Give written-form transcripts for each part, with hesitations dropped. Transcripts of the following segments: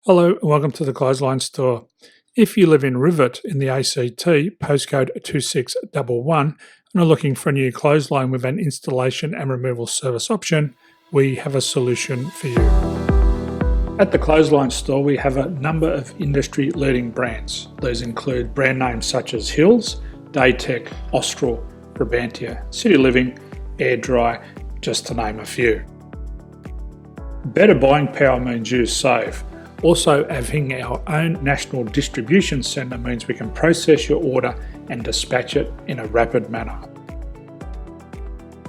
Hello and welcome to the Clothesline Store. If you live in Rivett in the ACT, postcode 2611, and are looking for a new clothesline with an installation and removal service option, we have a solution for you. At the Clothesline Store, we have a number of industry-leading brands. These include brand names such as Hills, Daytech, Austral, Brabantia, City Living, Air Dry, just to name a few. Better buying power means you save. Also, having our own national distribution centre means we can process your order and dispatch it in a rapid manner.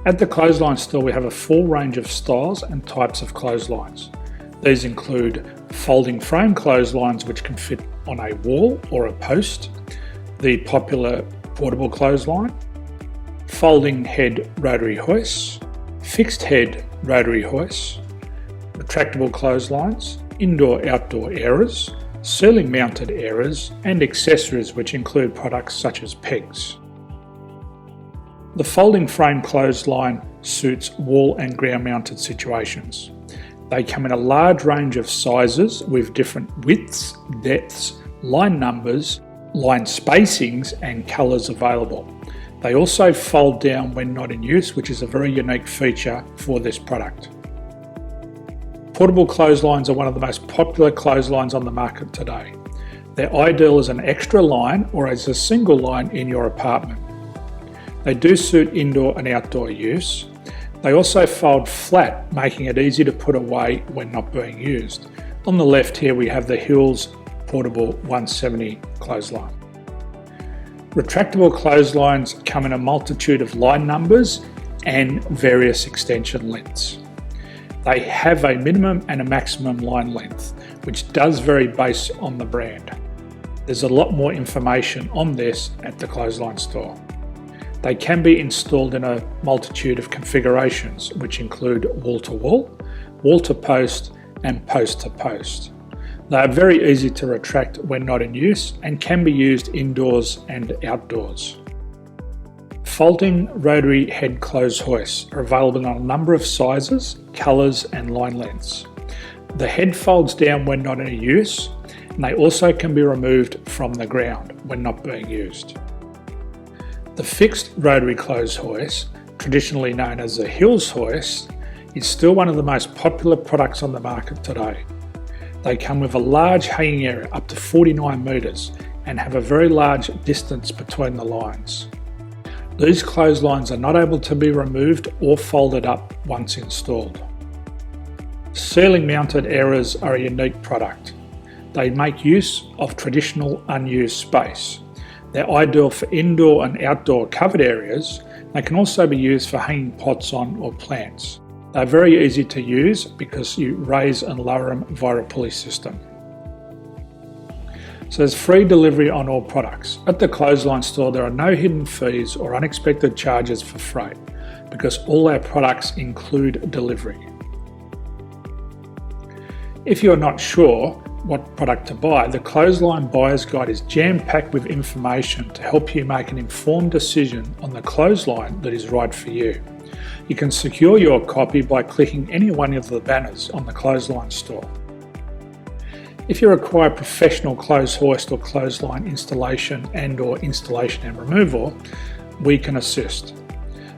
At the Clothesline Store, we have a full range of styles and types of clotheslines. These include folding frame clotheslines which can fit on a wall or a post, the popular portable clothesline, folding head rotary hoists, fixed head rotary hoists, retractable clotheslines, indoor-outdoor airers, ceiling-mounted airers, and accessories which include products such as pegs. The folding frame clothesline suits wall and ground-mounted situations. They come in a large range of sizes with different widths, depths, line numbers, line spacings, and colours available. They also fold down when not in use, which is a very unique feature for this product. Portable clotheslines are one of the most popular clotheslines on the market today. They're ideal as an extra line or as a single line in your apartment. They do suit indoor and outdoor use. They also fold flat, making it easy to put away when not being used. On the left here we have the Hills Portable 170 clothesline. Retractable clotheslines come in a multitude of line numbers and various extension lengths. They have a minimum and a maximum line length, which does vary based on the brand. There's a lot more information on this at the Clothesline Store. They can be installed in a multitude of configurations, which include wall-to-wall, wall-to-post, and post-to-post. They are very easy to retract when not in use and can be used indoors and outdoors. Folding rotary head clothes hoists are available in a number of sizes, colours and line lengths. The head folds down when not in use, and they also can be removed from the ground when not being used. The fixed rotary clothes hoist, traditionally known as the Hills hoist, is still one of the most popular products on the market today. They come with a large hanging area up to 49 metres and have a very large distance between the lines. These clotheslines are not able to be removed or folded up once installed. Ceiling mounted airers are a unique product. They make use of traditional unused space. They're ideal for indoor and outdoor covered areas. They can also be used for hanging pots on or plants. They're very easy to use because you raise and lower them via a pulley system. So there's free delivery on all products. At the Clothesline Store, there are no hidden fees or unexpected charges for freight because all our products include delivery. If you're not sure what product to buy, the Clothesline Buyer's Guide is jam-packed with information to help you make an informed decision on the clothesline that is right for you. You can secure your copy by clicking any one of the banners on the Clothesline Store. If you require professional clothes hoist or clothesline installation and/or installation and removal, we can assist.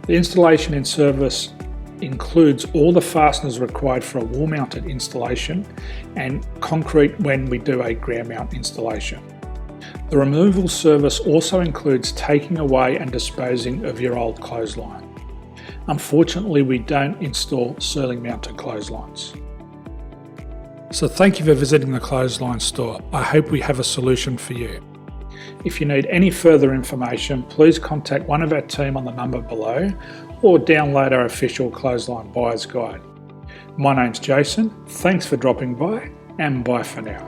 The installation and service includes all the fasteners required for a wall-mounted installation and concrete when we do a ground mount installation. The removal service also includes taking away and disposing of your old clothesline. Unfortunately, we don't install ceiling-mounted clotheslines. So thank you for visiting the Clothesline Store. I hope we have a solution for you. If you need any further information, please contact one of our team on the number below or download our official Clothesline Buyer's Guide. My name's Jason, thanks for dropping by and bye for now.